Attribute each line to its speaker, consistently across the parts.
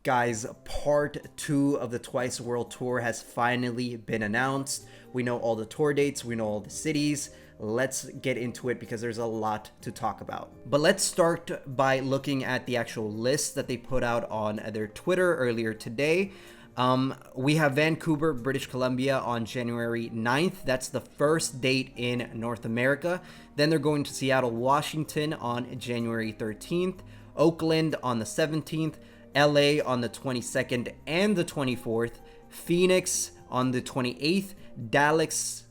Speaker 1: Guys, part 2 of the Twice World Tour has finally been announced. We know all the tour dates, we know all the cities. Let's get into it because there's a lot to talk about. But let's start by looking at the actual list that they put out on their Twitter earlier today. We have Vancouver, British Columbia on January 9th. That's the first date in North America. Then they're going to Seattle, Washington on January 13th, Oakland on the 17th, LA on the 22nd and the 24th, Phoenix on the 28th, Dallas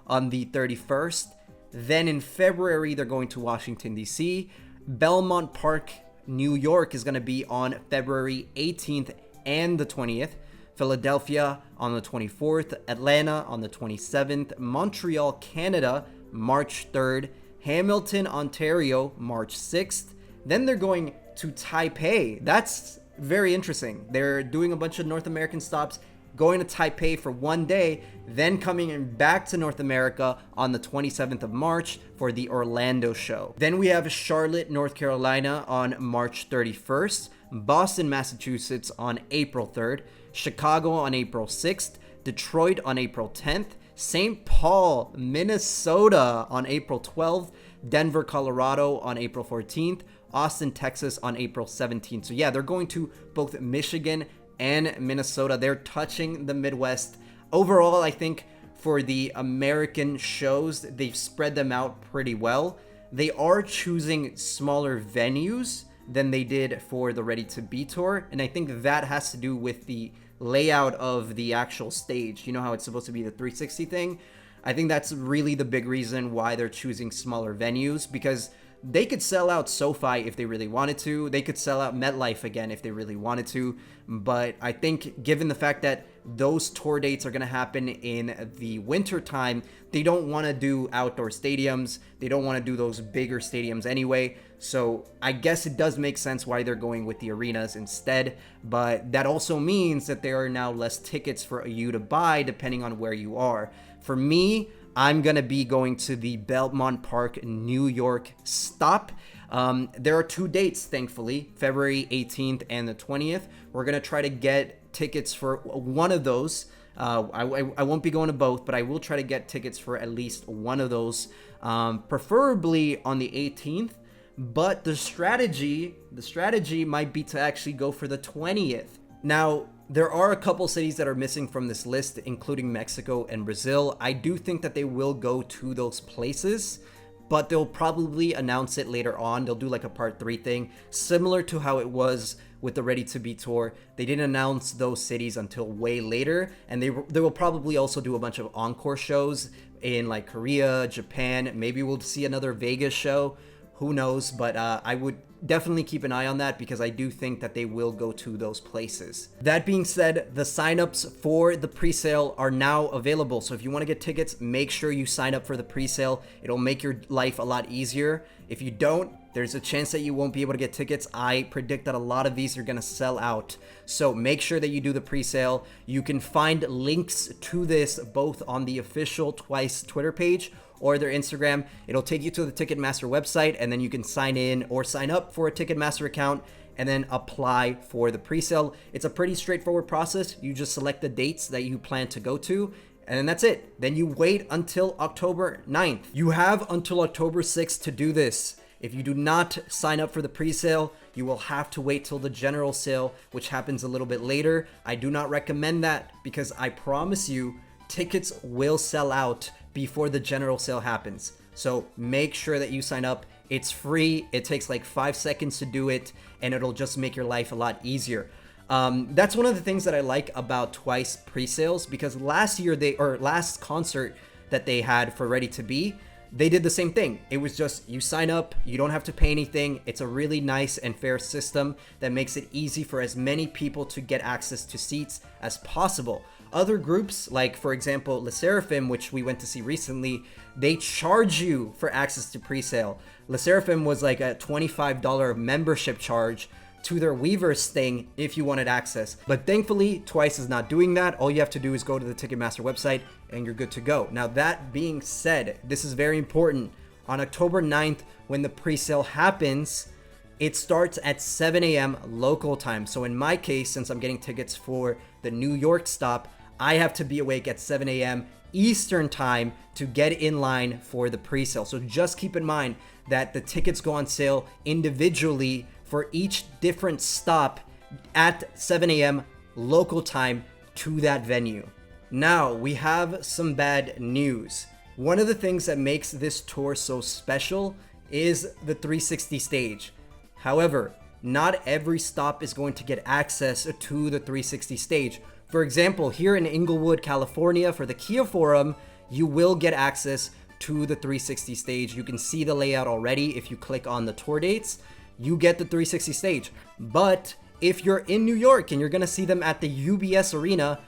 Speaker 1: on the 31st. Then in February, they're going to Washington, D.C. Belmont Park, New York is going to be on February 18th and the 20th. Philadelphia on the 24th, Atlanta on the 27th, Montreal, Canada, March 3rd, Hamilton, Ontario, March 6th. Then they're going to Taipei. That's very interesting. They're doing a bunch of North American stops, going to Taipei for one day, then coming back to North America on the 27th of March for the Orlando show. Then we have Charlotte, North Carolina on March 31st, Boston, Massachusetts on April 3rd, Chicago on April 6th, Detroit on April 10th, St. Paul, Minnesota on April 12th, Denver, Colorado on April 14th, Austin, Texas on April 17th. So yeah, they're going to both Michigan and Minnesota. They're touching the Midwest. Overall, I think for the American shows, they've spread them out pretty well. They are choosing smaller venues than they did for the Ready to Be tour, and I think that has to do with the layout of the actual stage. You know how it's supposed to be the 360 thing? I think that's really the big reason why they're choosing smaller venues, because they could sell out SoFi if they really wanted to. They could sell out MetLife again if they really wanted to. But I think given the fact that those tour dates are going to happen in the winter time, they don't want to do outdoor stadiums. They don't want to do those bigger stadiums anyway. So I guess it does make sense why they're going with the arenas instead. But that also means that there are now less tickets for you to buy depending on where you are. For me, I'm going to be going to the Belmont Park, New York stop. There are 2 dates, thankfully, February 18th and the 20th. We're going to try to get tickets for one of those. I won't be going to both, but I will try to get tickets for at least one of those, preferably on the 18th. But the strategy might be to actually go for the 20th. Now, there are a couple cities that are missing from this list, including Mexico and Brazil. I do think that they will go to those places, but they'll probably announce it later on. They'll do like a part 3 thing, similar to how it was with the Ready to Be tour. They didn't announce those cities until way later, and they will probably also do a bunch of encore shows in like Korea, Japan. Maybe we'll see another Vegas show. Who knows? But I would definitely keep an eye on that because I do think that they will go to those places. That being said, the signups for the pre-sale are now available. So if you want to get tickets, make sure you sign up for the pre-sale. It'll make your life a lot easier. If you don't, there's a chance that you won't be able to get tickets. I predict that a lot of these are going to sell out. So make sure that you do the pre-sale. You can find links to this both on the official Twice Twitter page or their Instagram. It'll take you to the Ticketmaster website, and then you can sign in or sign up for a Ticketmaster account and then apply for the pre-sale. It's a pretty straightforward process. You just select the dates that you plan to go to, and then that's it. Then you wait until October 9th. You have until October 6th to do this. If you do not sign up for the pre-sale, you will have to wait till the general sale, which happens a little bit later. I do not recommend that because I promise you, tickets will sell out before the general sale happens. So make sure that you sign up. It's free. It takes like 5 seconds to do it, and it'll just make your life a lot easier. That's one of the things that I like about Twice pre-sales, because last concert that they had for Ready to Be, they did the same thing. It was just you sign up, you don't have to pay anything. It's a really nice and fair system that makes it easy for as many people to get access to seats as possible. Other groups, like for example, LE SSERAFIM, which we went to see recently, they charge you for access to pre-sale. LE SSERAFIM was like a $25 membership charge to their Weverse thing if you wanted access. But thankfully, Twice is not doing that. All you have to do is go to the Ticketmaster website and you're good to go. Now, that being said, this is very important. On October 9th, when the pre-sale happens, It starts at 7 a.m. local time. So in my case, since I'm getting tickets for the New York stop, I have to be awake at 7 a.m. Eastern time to get in line for the pre-sale. So just keep in mind that the tickets go on sale individually for each different stop at 7 a.m. local time to that venue. Now, we have some bad news. One of the things that makes this tour so special is the 360 stage. However, not every stop is going to get access to the 360 stage. For example, here in Inglewood, California, for the Kia Forum, you will get access to the 360 stage. You can see the layout already if you click on the tour dates. You get the 360 stage. But if you're in New York and you're going to see them at the UBS Arena,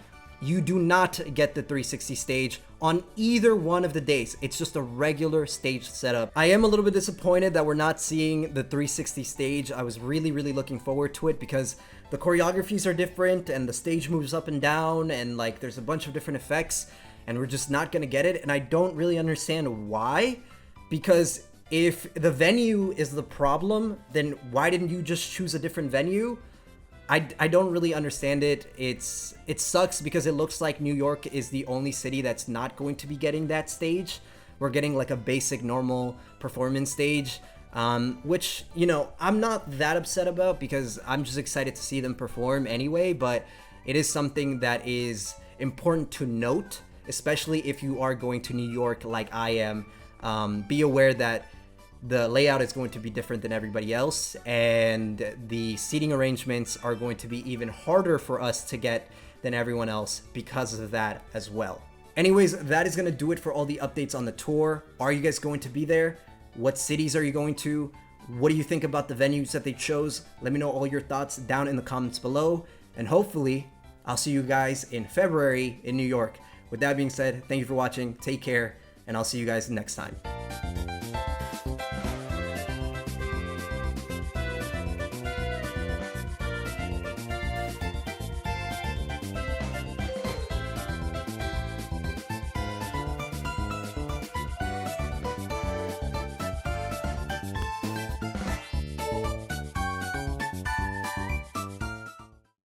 Speaker 1: you do not get the 360 stage on either one of the days. It's just a regular stage setup. I am a little bit disappointed that we're not seeing the 360 stage. I was really looking forward to it because the choreographies are different and the stage moves up and down and like there's a bunch of different effects, and we're just not gonna get it. And I don't really understand why, because if the venue is the problem, then why didn't you just choose a different venue? I don't really understand it. It sucks because it looks like New York is the only city that's not going to be getting that stage. We're getting like a basic normal performance stage, which, you know, I'm not that upset about because I'm just excited to see them perform anyway, but it is something that is important to note, especially if you are going to New York like I am. Be aware that the layout is going to be different than everybody else, and the seating arrangements are going to be even harder for us to get than everyone else because of that as well. Anyways, that is going to do it for all the updates on the tour. Are you guys going to be there? What cities are you going to? What do you think about the venues that they chose? Let me know all your thoughts down in the comments below, and hopefully I'll see you guys in February in New York. With that being said, thank you for watching, take care, and I'll see you guys next time.